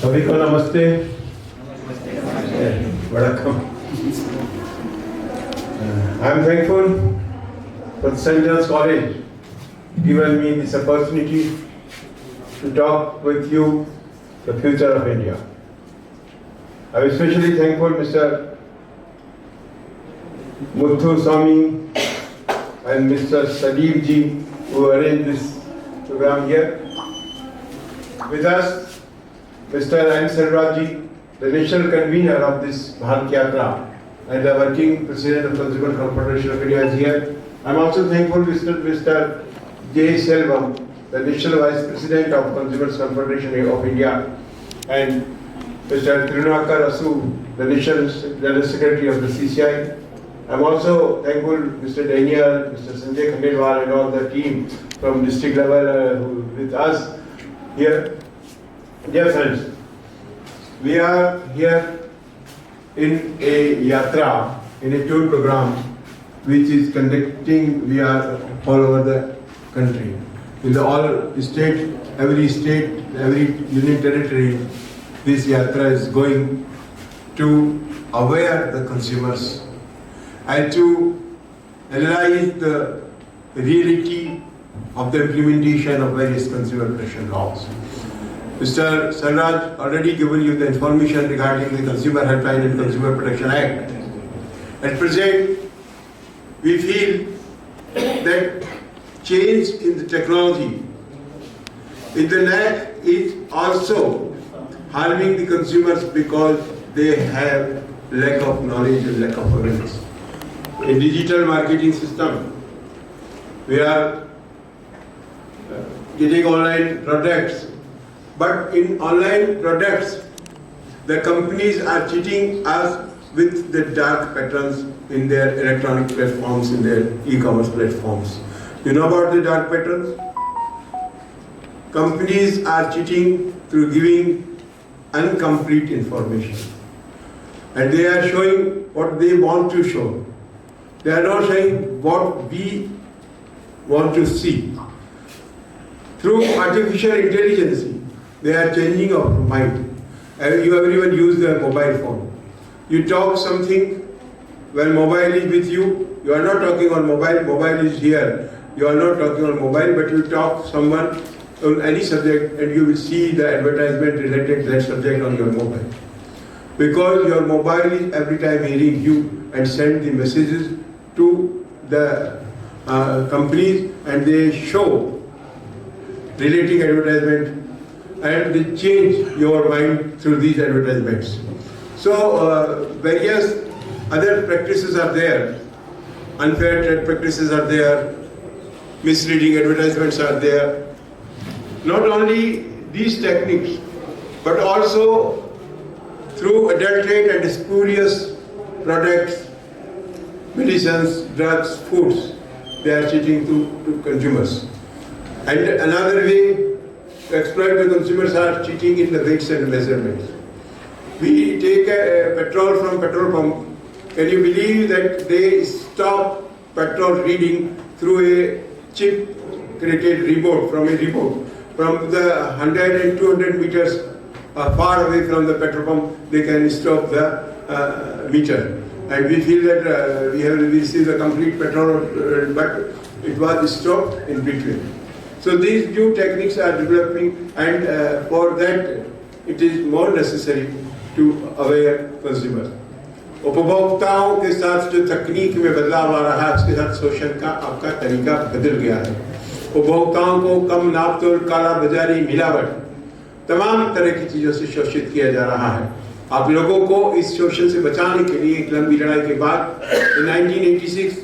सभी को नमस्ते, welcome. I am thankful for the St. John's College given me this opportunity to talk with you the future of India. I am especially thankful Mr. Muthu Swami and Mr. Sadeep ji who arranged this program here. With us, Mr. N. Selvaraj ji, the national convener of this Bharat Yatra and the working president of Consumer Confederation of India is here. I am also thankful Mr. J. Selvam, the national vice president of Consumer Confederation of India, and Mr. Tirunakar Asu, the national general secretary of the CCI. I am also thankful Mr. Daniel, Mr. Sanjay Khandelwal and all the team from district level who with us here. Dear friends, we are here in a yatra, in a tour program which is conducting, we are all over the country. In the all state, every union territory, this yatra is going to aware the consumers and to analyze the reality of the implementation of various consumer protection laws. Mr. Sarraj already given you the information regarding the Consumer Helpline and Consumer Protection Act. At present, we feel that change in the technology in the net is also harming the consumers because they have lack of knowledge and lack of awareness. In digital marketing system, we are getting online products. But in online products, the companies are cheating us with the dark patterns in their electronic platforms, in their e-commerce platforms. You know about the dark patterns? Companies are cheating through giving incomplete information. And they are showing what they want to show. They are not showing what we want to see. Through artificial intelligence, they are changing our mind. Everyone use their mobile phone. You talk something, when mobile is with you, you are not talking on mobile, mobile is here. You are not talking on mobile, but you talk someone on any subject and you will see the advertisement related to that subject on your mobile. Because your mobile is every time hearing you and send the messages to the companies and they show relating advertisement and they change your mind through these advertisements. So various other practices are there, unfair trade practices are there, misleading advertisements are there. Not only these techniques, but also through adulterate and spurious products, medicines, drugs, foods, they are cheating to consumers. And another way to exploit the consumers are cheating in the weights and measurements. We take a petrol from petrol pump. Can you believe that they stop petrol reading through a chip created remote from the 100 and 200 meters far away from the petrol pump, they can stop the meter. And we feel that we have received the complete petrol, but it was stopped in between. So these new techniques are developing, and for that it is more necessary to aware consumers. उपभोक्ताओं के साथ जो तकनीक में बदलाव आ रहा है, उसके साथ शोषण का आपका तरीका बदल गया है। उपभोक्ताओं को कम नापतोल, काला बाजारी, मिलावट, तमाम तरह की चीजों से शोषित किया जा रहा है। आप लोगों को इस शोषण से बचाने के लिए एक लंबी लड़ाई के बाद 1986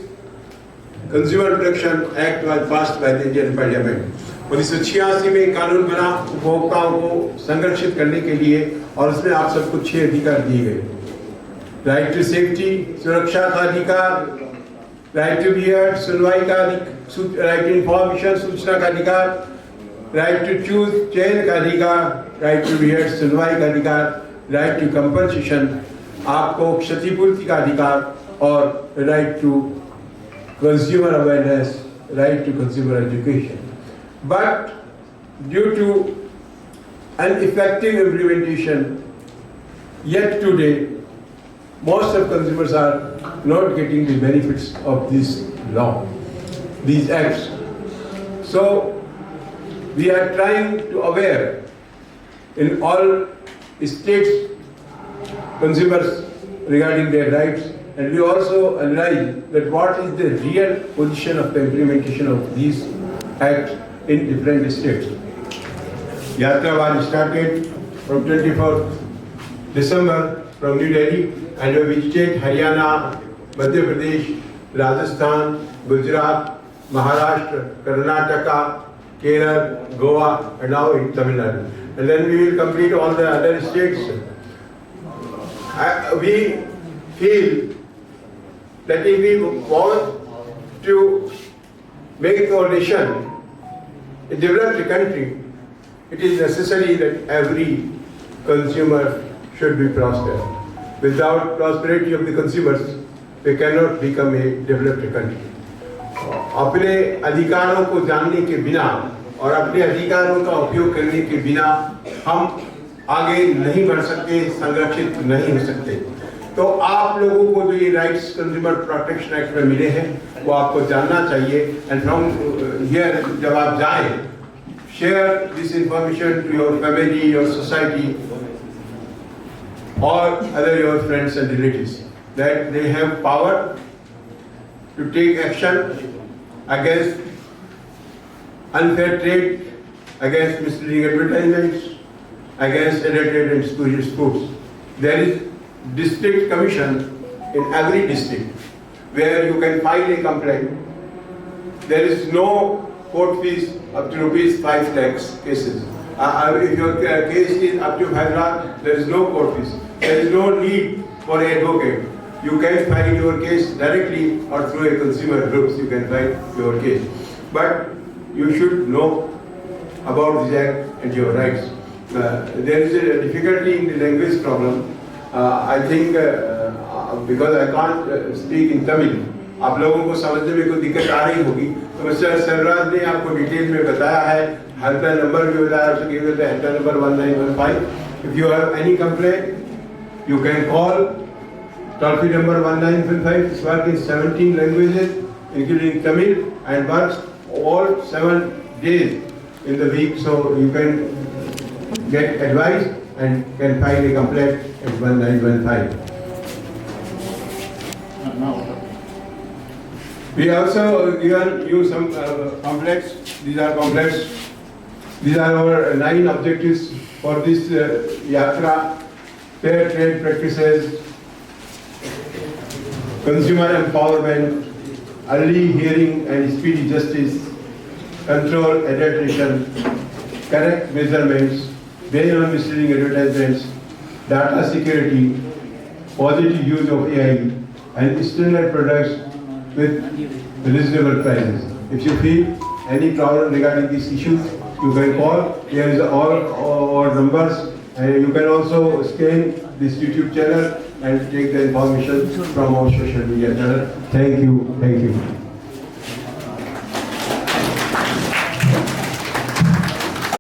consumer protection act was passed by the Indian parliament. 1986 में कानून बना उपभोक्ताओं को संरक्षित करने के लिए, और उसमें आप सबको 6 अधिकार दिए गए। राइट टू सेफ्टी, सुरक्षा का अधिकार, राइट टू बी हर्ड, सुनवाई का अधिकार, राइट टू इंफॉर्मेशन, सूचना का अधिकार, राइट टू चूज, चयन का अधिकार, राइट टू बी हर्ड, सुनवाई का अधिकार, राइट टू कंपनसेशन, आपको क्षतिपूर्ति का अधिकार, और right to consumer awareness, right to consumer education. But due to and effective implementation, yet today, most of consumers are not getting the benefits of this law, these acts. So, we are trying to aware in all states consumers regarding their rights, and we also analyze that what is the real position of the implementation of these acts in different states. Yatra was started from 24th December from New Delhi, and we visited Haryana, Madhya Pradesh, Rajasthan, Gujarat, Maharashtra, Karnataka, Kerala, Goa, and now in Tamil Nadu. And then we will complete all the other states. We feel that if we want to make our nation a developed country, it is necessary that every consumer should be prosperous. Without prosperity of the consumers, we cannot become a developed country. अपने अधिकारों को जानने के बिना और अपने अधिकारों का उपयोग करने के बिना हम आगे नहीं बढ़ सकते, संरक्षित नहीं हो सकते। तो आप लोगों को जो ये राइट्स कंज्यूमर प्रोटेक्शन एक्ट में मिले हैं वो आपको जानना चाहिए, एंड फ्रॉम हियर जब आप जाएं, share this information to your family, your society or other your friends and relatives, that they have power to take action against unfair trade, against misleading advertisements, against edited and spurious foods. There is district commission in every district where you can file a complaint. There is no court fees up to ₹5 lakhs cases. If your case is up to 5 lakh, there is no court fees. There is no need for an advocate. You can file your case directly or through a consumer groups. You can file your case. But you should know about this act and your rights. There is a difficulty in the language problem. I think because I can't speak in Tamil, आप लोगों को समझने में कोई दिक्कत आ रही होगी, तो मिस्टर सर्वराज ने आपको डिटेल में बताया है, हेल्पलाइन नंबर भी बताया, उसको give the helpline number 1915. If you have any complaint, you can call toll-free number 1915. It's worked in 17 languages, including Tamil, and works all 7 days in the week. So you can get advice and can file a complaint at 1915. We also given you some pamphlets. These are pamphlets. These are our 9 objectives for this yatra: fair trade practices, consumer empowerment, early hearing and speedy justice, control adulteration, correct measurements, ban on misleading advertisements, data security, positive use of AI, and standard products with reasonable prices. If you feel any problem regarding these issues, you can call. Here is all our numbers, and you can also scan this YouTube channel and take the information from our social media channel. Thank you. Thank you.